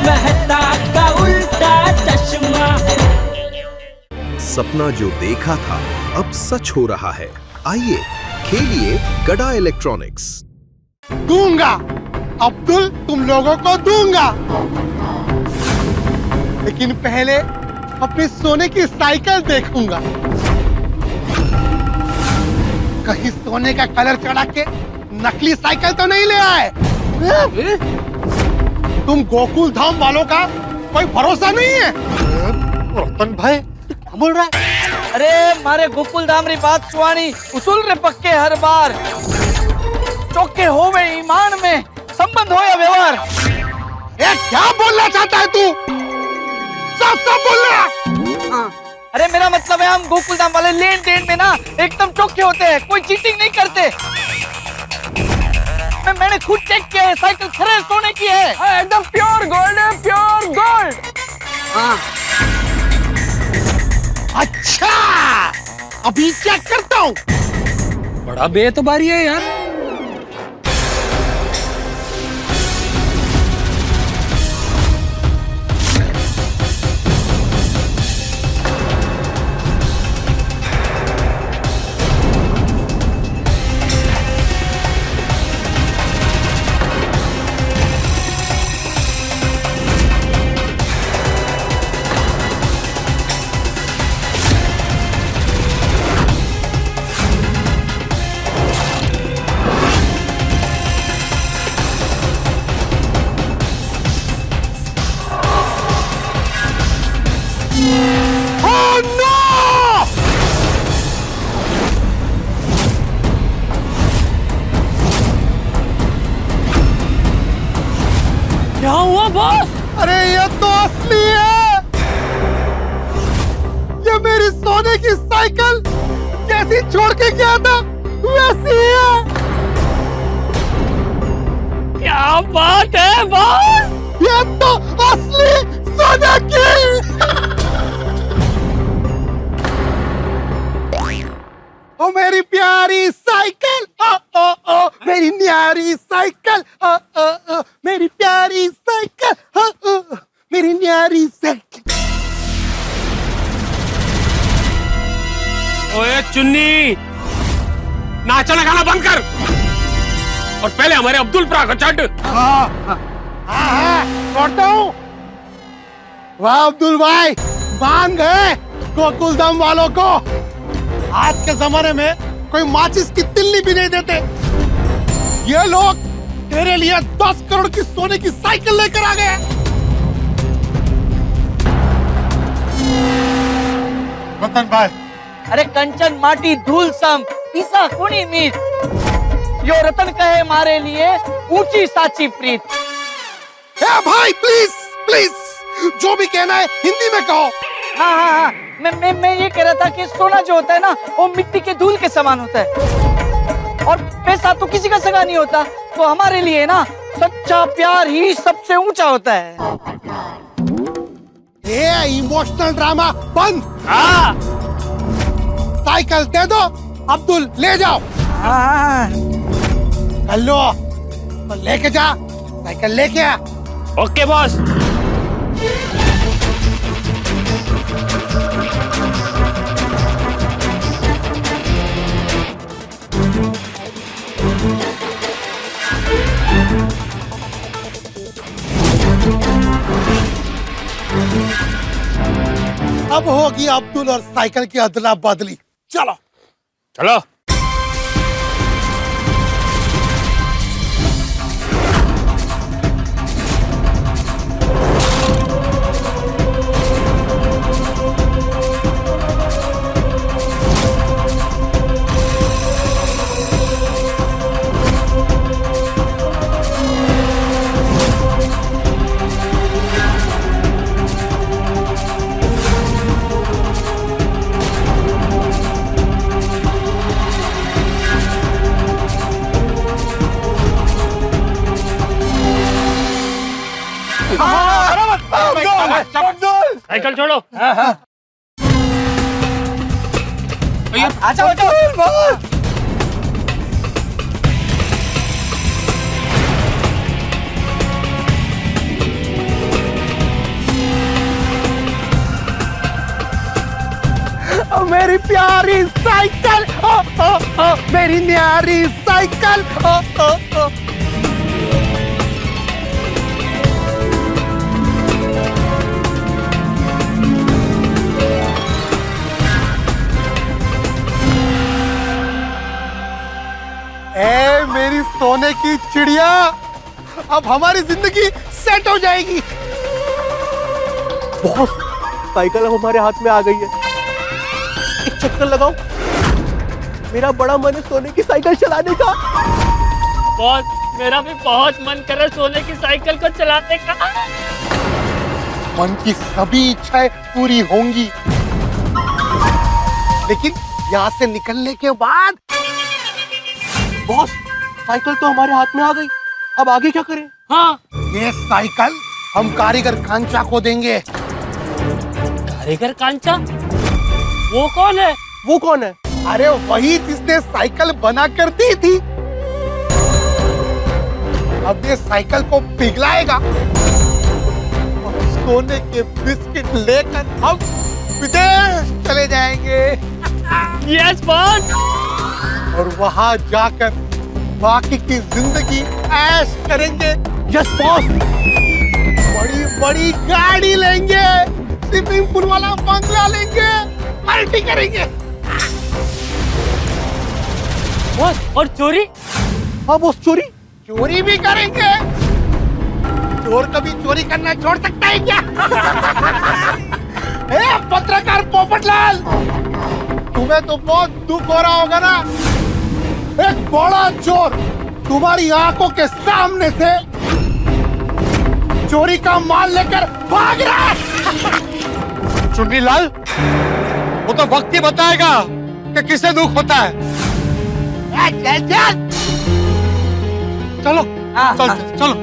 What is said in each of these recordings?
मेहता का उल्टा चश्मा। सपना जो देखा था अब सच हो रहा है। आइए खेलिए गड़ा इलेक्ट्रॉनिक्स। दूंगा अब्दुल, तुम लोगों को दूंगा, लेकिन पहले अपनी सोने की साइकिल देखूंगा। कहीं सोने का कलर चढ़ा के नकली साइकिल तो नहीं ले आए? तुम गोकुल धाम वालों का कोई भरोसा नहीं है। रतन भाई क्या बोल रहा है? अरे मारे गोकुल धाम री बात सुवानी उसूल रे पक्के हर बार चौके होवे ईमान में संबंध होया व्यवहार। ए, क्या बोलना चाहता है तू? साफ साफ बोलना। अरे मेरा मतलब है हम गोकुल धाम वाले लेन देन में ना एकदम चौके होते हैं, कोई चीटिंग नहीं करते। मैंने खुद चेक किया है, साइकिल खरे सोने की है, एकदम प्योर गोल्ड है, प्योर गोल्ड। अच्छा, अभी चेक करता हूँ। बड़ा बेतबारी है यार। क्या हुआ बॉस? अरे ये तो असली है। ये मेरी सोने की साइकिल जैसी छोड़ के गया था वैसी है। क्या बात है बॉस? ये तो असली सोने की। ओ मेरी प्यारी साइकिल, ओ ओ ओ मेरी न्यारी साइकिल, ओ ओ ओ मेरी प्यारी साइकिल, ओ ओ ओ मेरी न्यारी साइकिल। ओए चुन्नी, नाचना गाना बंद कर और पहले हमारे अब्दुल पर आकर चढ़। छोड़ता हूँ। वाह अब्दुल भाई, मान गए गोकुल धाम वालों को। आज के जमाने में कोई माचिस की तिल्ली भी नहीं देते। ये लोग तेरे लिए 10 करोड़ की सोने की साइकिल लेकर आ गए। रतन भाई, अरे कंचन माटी धूल सम ईसा कोनी मीत, यो रतन कहे मारे लिए ऊंची साची प्रीत। ए भाई प्लीज प्लीज, जो भी कहना है हिंदी में कहो। हाँ हाँ हाँ, मैं ये कह रहा था कि सोना जो होता है ना वो मिट्टी के धूल के समान होता है, और पैसा तो किसी का सगा नहीं होता। तो हमारे लिए ना सच्चा प्यार ही सबसे ऊंचा होता है। ये इमोशनल ड्रामा बंद। हाँ साइकिल दे दो अब्दुल, ले जाओ। हाँ हेलो, तो लेके जा, साइकिल लेके आ। Okay boss. अब होगी अब्दुल और साइकिल की अदला बदली। चलो चलो। साइकिल छोड़ो। अच्छा अच्छा। मेरी न्यारी साइकिल। ए मेरी सोने की चिड़िया, अब हमारी जिंदगी सेट हो जाएगी। बॉस, साइकिल अब हमारे हाथ में आ गई है। एक चक्कर लगाओ, मेरा बड़ा मन है सोने की साइकिल चलाने का। बॉस, मेरा भी बहुत मन कर रहा है सोने की साइकिल को चलाने का। मन की सभी इच्छाएं पूरी होंगी, लेकिन यहाँ से निकलने के बाद। बॉस, साइकिल तो हमारे हाथ में आ गई, अब आगे क्या करें? हाँ, ये साइकिल हम कारीगर कांचा को देंगे। कारीगर कांचा? वो कौन है? वो कौन है? अरे वही जिसने साइकिल बना कर दी थी। अब ये साइकिल को पिघलाएगा और सोने के बिस्किट लेकर हम विदेश चले जाएंगे। Yes boss. और वहां जाकर बाकी की जिंदगी ऐश करेंगे। Yes boss. बड़ी बड़ी गाड़ी लेंगे, स्विमिंग पूल वाला बंगला लेंगे, पार्टी करेंगे। बॉस, और चोरी? हाँ बॉस, चोरी चोरी भी करेंगे। चोर कभी चोरी करना छोड़ सकता है क्या? ए, पत्रकार पोपटलाल, तुम्हें तो बहुत दुख हो रहा होगा ना। एक बड़ा चोर तुम्हारी आंखों के सामने से चोरी का माल लेकर भाग रहा है। चुन्नी लाल, वो तो वक्त ही बताएगा कि किसे दुख होता है। चल चल चलो, चलो।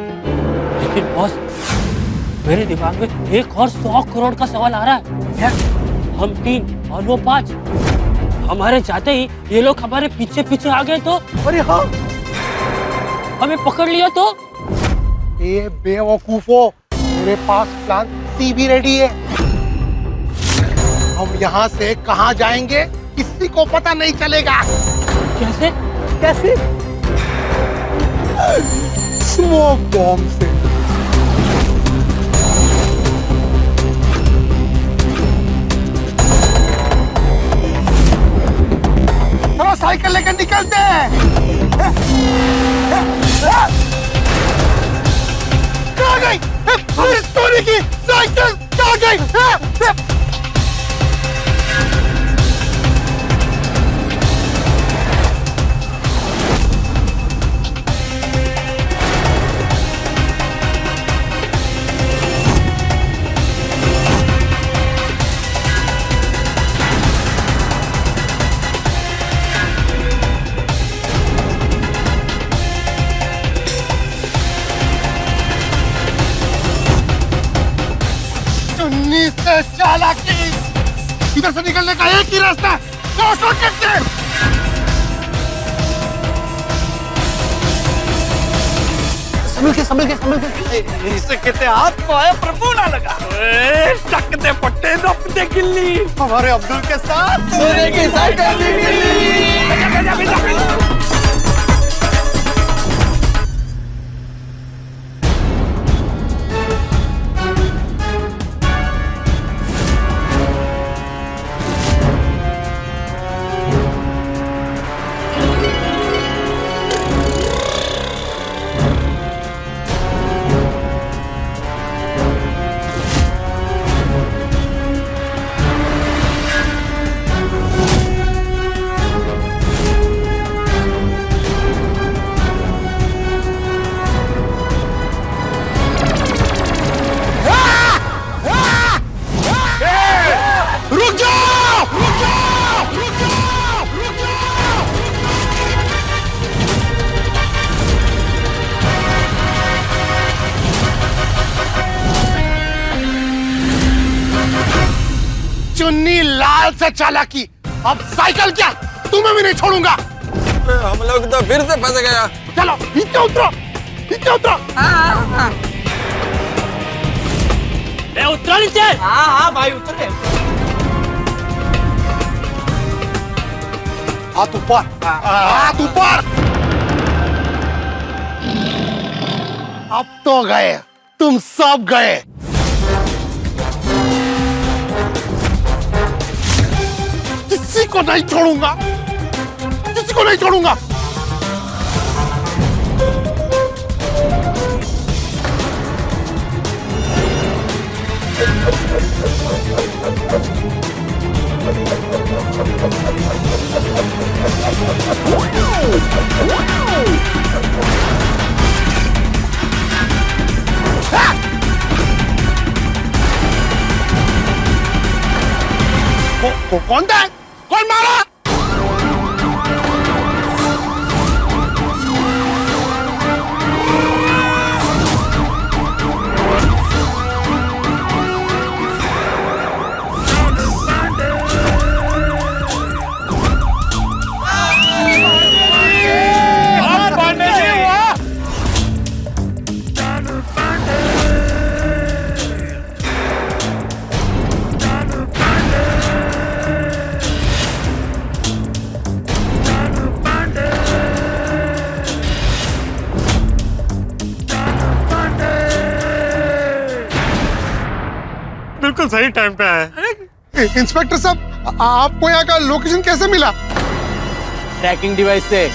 लेकिन बॉस, मेरे दिमाग में एक और 100 करोड़ का सवाल आ रहा है। हम 3 और वो 5, हमारे जाते ही ये लोग हमारे पीछे पीछे आ गए तो? अरे हाँ, हमें पकड़ लिया तो? ये बेवकूफो, मेरे पास प्लान सी भी रेडी है। हम यहाँ से कहाँ जाएंगे किसी को पता नहीं चलेगा। कैसे? कैसे? स्मोक बॉम्ब से। चलो साइकिल लेकर निकलते हैं। कहाँ गई? मेरी सोने की साइकिल कहाँ गई? चुन्नी से चालाकी, इधर से निकलने का एक ही रास्ता है। चलो शॉर्टकट से। संभल के। इसे कहते हाथ को आया प्रभु ना लगा। टक दे पट्टे, नप दे गिल्ली। हमारे अब्दुल के साथ सोने की साइकिल निकली। चुन्नी लाल से चालाकी, अब साइकिल क्या, तुम्हें भी नहीं छोड़ूंगा। हम लोग तो फिर से फंस गया। चलो नीचे उतरो, नीचे उतरो। उतरो नीचे। हाँ हाँ भाई, उतर गए। हाथ ऊपर, हाथ ऊपर। अब तो गए, तुम सब गए। किसी को नहीं छोड़ूंगा, किसी को नहीं छोड़ूंगा। कौन था? कौन मारा? बिल्कुल सही टाइम पे आए। इंस्पेक्टर साहब, आपको यहाँ का लोकेशन कैसे मिला? ट्रैकिंग डिवाइस से।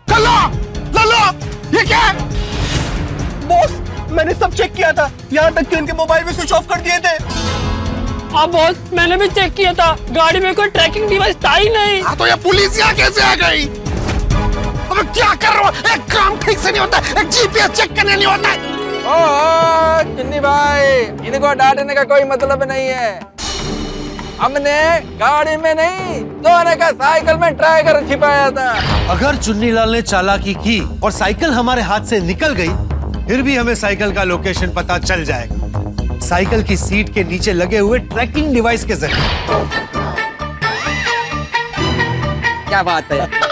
लल्ला, लल्ला, ये क्या है? बॉस, मैंने सब चेक किया था, यहाँ तक कि उनके मोबाइल भी स्विच ऑफ कर दिए थे। अब बॉस मैंने भी चेक किया था, गाड़ी में कोई ट्रैकिंग डिवाइस था ही नहीं। हाँ तो ये पुलिस यहाँ कैसे आ गई? अबे क्या कर रहे हो? एक काम ठीक से नहीं होता, एक जीपीएस चेक करने नहीं होता। ओह चिन्नी भाई, इनको डांटने का कोई मतलब नहीं है। हमने गाड़ी में नहीं, सोने का साइकिल में ट्रैकर छिपाया था। अगर चुन्नीलाल ने चालाकी की और साइकिल हमारे हाथ से निकल गई, फिर भी हमें साइकिल का लोकेशन पता चल जाएगा, साइकिल की सीट के नीचे लगे हुए ट्रैकिंग डिवाइस के जरिए। क्या बात है?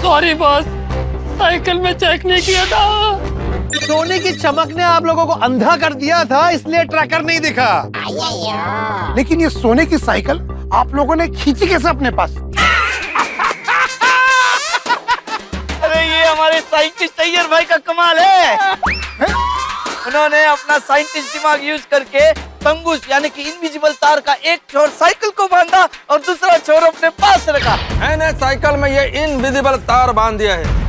सॉरी बॉस, साइकिल में चेक नहीं किया था। सोने की चमक ने आप लोगों को अंधा कर दिया था, इसलिए ट्रैकर नहीं दिखा। लेकिन ये सोने की साइकिल आप लोगों ने खींची कैसे अपने पास? अरे ये हमारे साइंटिस्ट अय्यर भाई का कमाल है। उन्होंने अपना साइंटिस्ट दिमाग यूज करके तंगुस यानी कि इनविजिबल तार का एक छोर साइकिल को बांधा और दूसरा छोर अपने पास रखा। मैंने साइकिल में ये इनविजिबल तार बांध दिया है।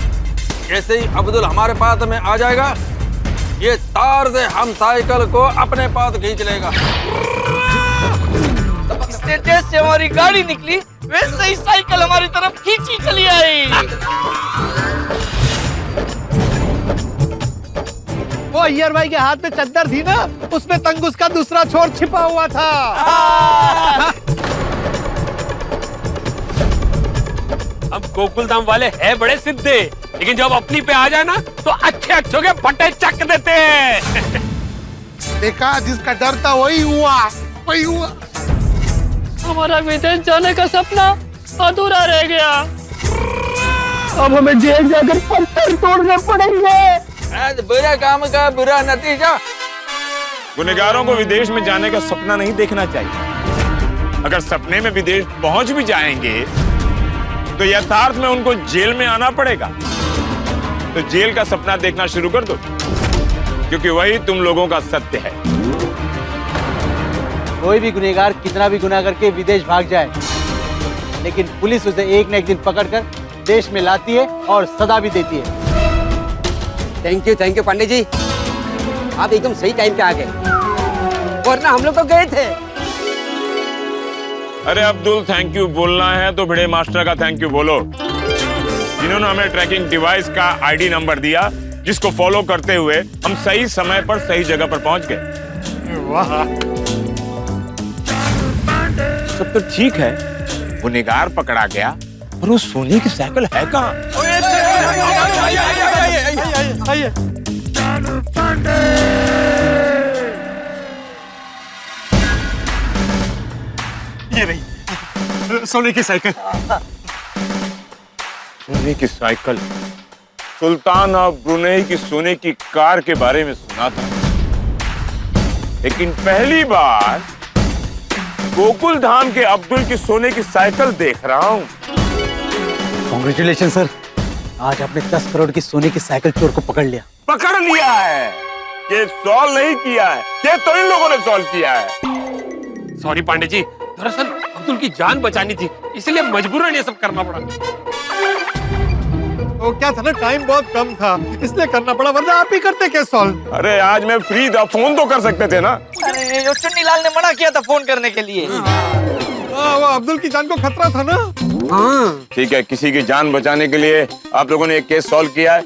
जैसे ही अब्दुल हमारे पास में आ जाएगा, ये तार से हम साइकिल को अपने पास खींच लेगा। इससे जैसे हमारी गाड़ी निकली, वैसे ही साइकिल हमारी तरफ खींची चली आई। वो अय्यर भाई के हाथ में चद्दर थी ना, उसमें तंगुस का दूसरा छोर छिपा हुआ था। हम गोकुलधाम वाले हैं बड़े सिद्धे, लेकिन जब अपनी पे आ जाए ना तो अच्छे अच्छों के फटे चक देते हैं। देखा, जिसका डर था वही हुआ, वही हुआ। हमारा विदेश जाने का सपना अधूरा रह गया। अब हमें जेल जाकर पत्थर तोड़ने पड़ेंगे। आज बुरे काम का बुरा नतीजा। गुनहगारों को विदेश में जाने का सपना नहीं देखना चाहिए। अगर सपने में विदेश पहुंच भी जाएंगे तो यथार्थ में उनको जेल में आना पड़ेगा। तो जेल का सपना देखना शुरू कर दो, क्योंकि वही तुम लोगों का सत्य है। कोई भी गुनहगार कितना भी गुनाह करके विदेश भाग जाए, लेकिन पुलिस उसे एक न एक दिन पकड़कर देश में लाती है और सजा भी देती है। थैंक यू पांडे जी, आप एकदम सही टाइम पे आ गए, वरना हम लोग तो गए थे। अरे अब्दुल, थैंक यू बोलना है तो भिड़े मास्टर का थैंक यू बोलो, जिन्होंने हमें ट्रैकिंग डिवाइस का आईडी नंबर दिया, जिसको फॉलो करते हुए हम सही समय पर सही जगह पर पहुंच गए। वाह, सब तो ठीक है, गुनहगार पकड़ा गया, पर वो सोने की साइकिल है कहाँ? ये रही सोने की साइकिल। सोने की साइकिल, सुल्तान ऑफ ब्रुनेई की सोने की कार के बारे में सुना था, लेकिन पहली बार गोकुल धाम के अब्दुल की सोने की साइकिल देख रहा हूँ। कॉन्ग्रेचुलेशन सर, आज आपने 10 करोड़ की सोने की साइकिल चोर को पकड़ लिया। पकड़ लिया है, ये सॉल्व नहीं किया है, ये तो इन लोगों ने सॉल्व किया है। सॉरी पांडे जी, दरअसल अब्दुल की जान बचानी थी, इसलिए मजबूरन ये सब करना पड़ा। वो क्या था ना, टाइम बहुत कम था इसलिए करना पड़ा, वरना आप ही करते केस सॉल्व। अरे आज मैं फ्री था, फोन तो कर सकते थे ना। अरे जो चुन्नीलाल ने मना किया था फोन करने के लिए। वो अब्दुल की जान को खतरा था ना। ठीक है, किसी की जान बचाने के लिए आप लोगों ने एक केस सॉल्व किया है,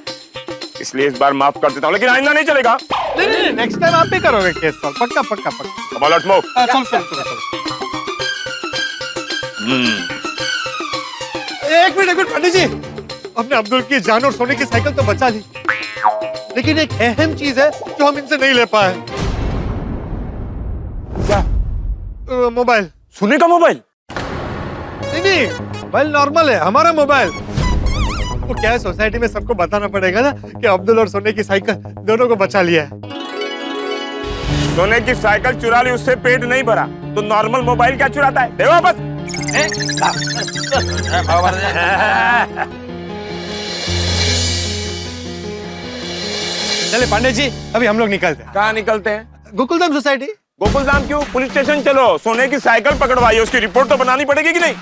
इसलिए इस बार माफ कर देता हूँ, लेकिन आइंदा नहीं चलेगा। नहीं, नेक्स्ट टाइम आप ही करोगे केस सॉल्व, पक्का पक्का पक्का। Come on, let's move. चल। एक मिनट पंडित जी, हमने अब्दुल की जान और सोने की साइकिल तो बचा ली, लेकिन एक अहम चीज है जो हम इनसे नहीं ले पाए। क्या? मोबाइल। सोने का मोबाइल? नहीं, मोबाइल नॉर्मल है, हमारा मोबाइल। वो क्या है, सोसाइटी में सबको बताना पड़ेगा ना कि अब्दुल और सोने की साइकिल दोनों को बचा लिया है। सोने की साइकिल चुरा ली, उससे पेट नहीं भरा, तो नॉर्मल मोबाइल क्या चुराता है? दे वापस। चले पांडे जी, अभी हम लोग निकलते हैं। कहाँ निकलते हैं? गोकुलधाम सोसाइटी। गोकुलधाम क्यों? पुलिस स्टेशन चलो, सोने की साइकिल पकड़वाइए, उसकी रिपोर्ट तो बनानी पड़ेगी कि नहीं?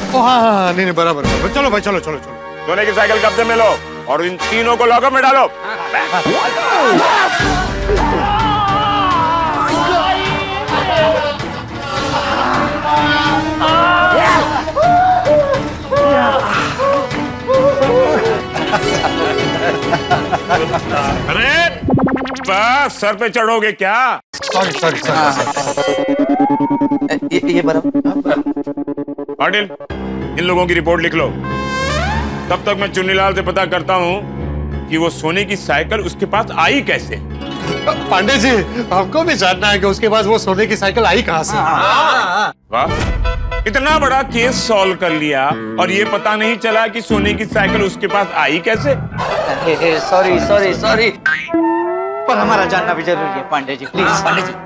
ओ हाँ, नहीं बराबर, चलो भाई, चलो चलो चलो। सोने की साइकिल कब्जे में लो और इन तीनों को लॉकअप में डालो। अरे बस सर पे चढ़ोगे क्या? सॉरी। ये बराबर। पाटिल, इन लोगों की रिपोर्ट लिख लो, तब तक मैं चुन्नीलाल से पता करता हूँ कि वो सोने की साइकिल उसके पास आई कैसे। पांडे जी, हमको भी जानना है कि उसके पास वो सोने की साइकिल आई कहाँ से। वाह, इतना बड़ा केस सॉल्व कर लिया और ये पता नहीं चला कि सोने की साइकिल उसके पास आई कैसे। सॉरी, पर हमारा जानना भी जरूरी है पांडे जी, प्लीज।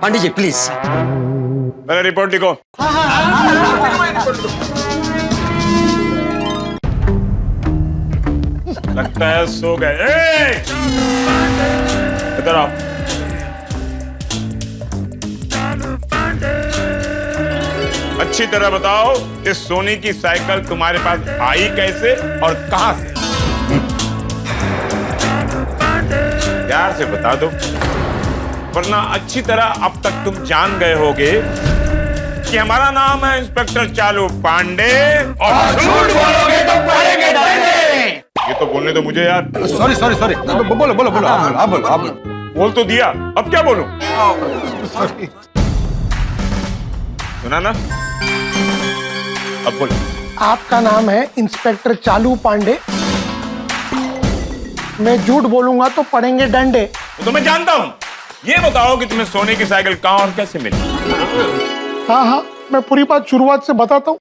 पांडे जी प्लीज। मेरा रिपोर्ट लिखो। लगता है सो गए। इधर आओ। अच्छी तरह बताओ, इस सोने की साइकिल तुम्हारे पास आई कैसे और कहां से? प्यार से बता दो, वरना अच्छी तरह अब तक तुम जान गए होगे कि हमारा नाम है इंस्पेक्टर चालू पांडे और झूठ बोलोगे तो पड़ेंगे डंडे। ये तो बोलने दो मुझे यार। सॉरी। बोलो आप बोलो। बोल तो दिया, अब क्या बोलूं? सुना ना, अब बोलो। आपका नाम है इंस्पेक्टर चालू पांडे, मैं झूठ बोलूंगा तो पड़ेंगे डंडे। वो तो मैं जानता हूँ, ये बताओ कि तुम्हें सोने की साइकिल कहाँ और कैसे मिली? हाँ, मैं पूरी बात शुरुआत से बताता हूँ।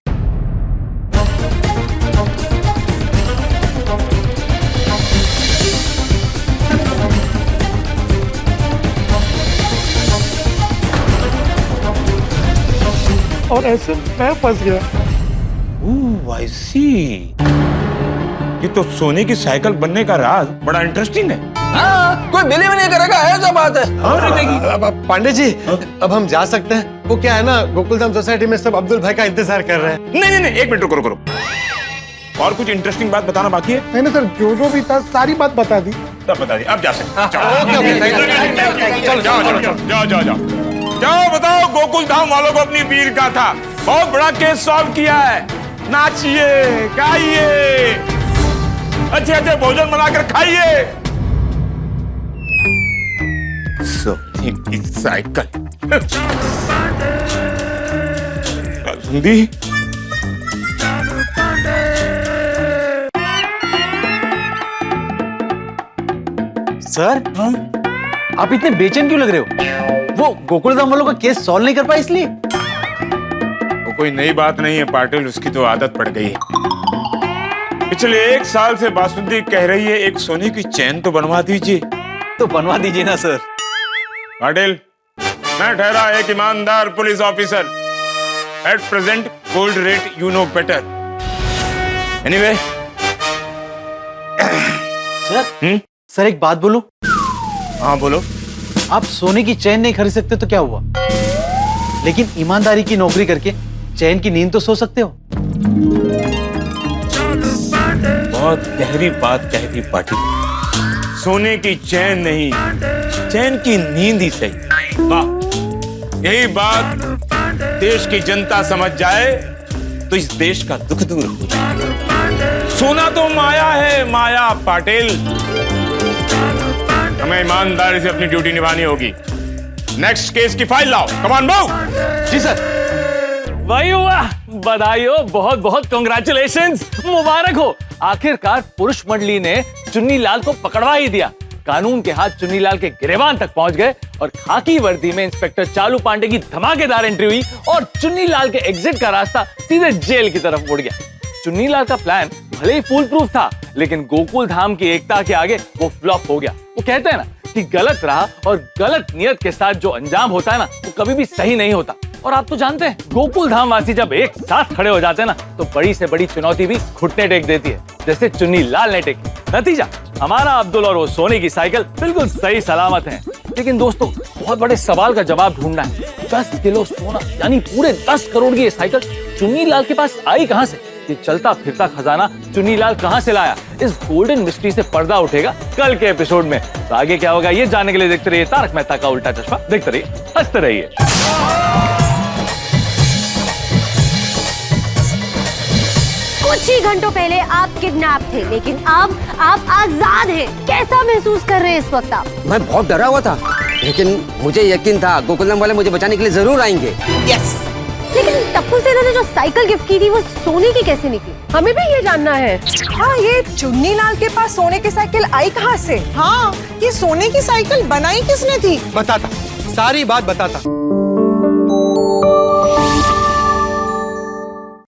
और ऐसे मैं फंस गया। ओह, आई सी। ये तो सोने की साइकिल बनने का राज बड़ा इंटरेस्टिंग है। हाँ, कोई बिलीव नहीं करेगा, ऐसा बात है। अब पांडे जी, अब हम जा सकते हैं। वो क्या है ना, गोकुलधाम सोसाइटी में सब अब्दुल भाई का इंतजार कर रहे हैं। नहीं, एक मिनट रुको। और कुछ इंटरेस्टिंग बात बताना बाकी है? मैंने सर जो भी था सारी बात बता दी। तब बता दी, अब जा सकते। जाओ बताओ गोकुल धाम वालों को अपनी वीर गाथा। बहुत बड़ा केस सॉल्व किया है, नाचिए गाइए, अच्छे भोजन बनाकर खाइए। सोने की साइकिल हिंदी। सर, आप इतने बेचैन क्यों लग रहे हो? वो गोकुलधाम वालों का केस सॉल्व नहीं कर पाए इसलिए? वो कोई नई बात नहीं है पाटिल, उसकी तो आदत पड़ गई है। पिछले 1 साल से बासुंदी कह रही है एक सोने की चैन तो बनवा दीजिए। तो बनवा दीजिए ना सर। पाटिल, मैं ठहरा एक ईमानदार police officer. At present gold rate you know better. Anyway sir sir एक बात बोलूं? हाँ बोलो। आप सोने की चैन नहीं खरीद सकते तो क्या हुआ, लेकिन ईमानदारी की नौकरी करके चैन की नींद तो सो सकते हो। बहुत गहरी बात कह दी पाटिल। सोने की चैन नहीं, चैन की नींद ही सही। वाह, यही बात देश की जनता समझ जाए तो इस देश का दुख दूर हो जाए। सोना तो माया है, माया पाटिल। हमें ईमानदारी से अपनी ड्यूटी निभानी होगी। नेक्स्ट केस की फाइल लाओ। Come on move. जी सर। वाह वाह, बधाई हो, बहुत बहुत कांग्रेचुलेशंस, मुबारक हो। आखिरकार पुरुष मंडली ने चुन्नी लाल को पकड़वा ही दिया। कानून के हाथ चुन्नी लाल के गिरेबान तक पहुंच गए और खाकी वर्दी में इंस्पेक्टर चालू पांडे की धमाकेदार एंट्री हुई और चुन्नी लाल के एग्जिट का रास्ता सीधे जेल की तरफ मुड़ गया। चुन्नी लाल का प्लान भले ही फूल प्रूफ था, लेकिन गोकुल धाम की एकता के आगे वो फ्लॉप हो गया। वो कहते हैं ना कि गलत राह और गलत नियत के साथ जो अंजाम होता है ना, वो कभी भी सही नहीं होता। और आप तो जानते हैं, गोकुल धाम वासी जब एक साथ खड़े हो जाते हैं ना, तो बड़ी से बड़ी चुनौती भी घुटने टेक देती है, जैसे चुन्नी लाल ने टेकी। नतीजा, हमारा अब्दुल और वो सोने की साइकिल बिल्कुल सही सलामत है। लेकिन दोस्तों, बहुत बड़े सवाल का जवाब ढूंढना है। 10 किलो सोना यानी पूरे 10 करोड़ की ये साइकिल चुन्नी लाल के पास आई कहां से? ये चलता फिरता खजाना चुन्नी लाल कहां से लाया? इस गोल्डन मिस्ट्री से पर्दा उठेगा कल के एपिसोड में। तो आगे क्या होगा ये जानने के लिए देखते रहिए तारक मेहता का उल्टा चश्मा। देखते रहिए, हंसते रहिए। कुछ ही घंटों पहले आप किडनैप थे, लेकिन अब आप आजाद हैं। कैसा महसूस कर रहे हैं इस वक्त आप? मैं बहुत डरा हुआ था, लेकिन मुझे यकीन था गोकुलधाम वाले मुझे बचाने के लिए जरूर आएंगे। यस। लेकिन टप्पू सेना ने जो साइकिल गिफ्ट की थी वो सोने की कैसे निकली? हमें भी ये जानना है। हाँ, ये चुन्नी लाल के पास सोने की साइकिल आई कहाँ से? हाँ, ये सोने की साइकिल बनाई किसने थी? बताता, सारी बात बताता।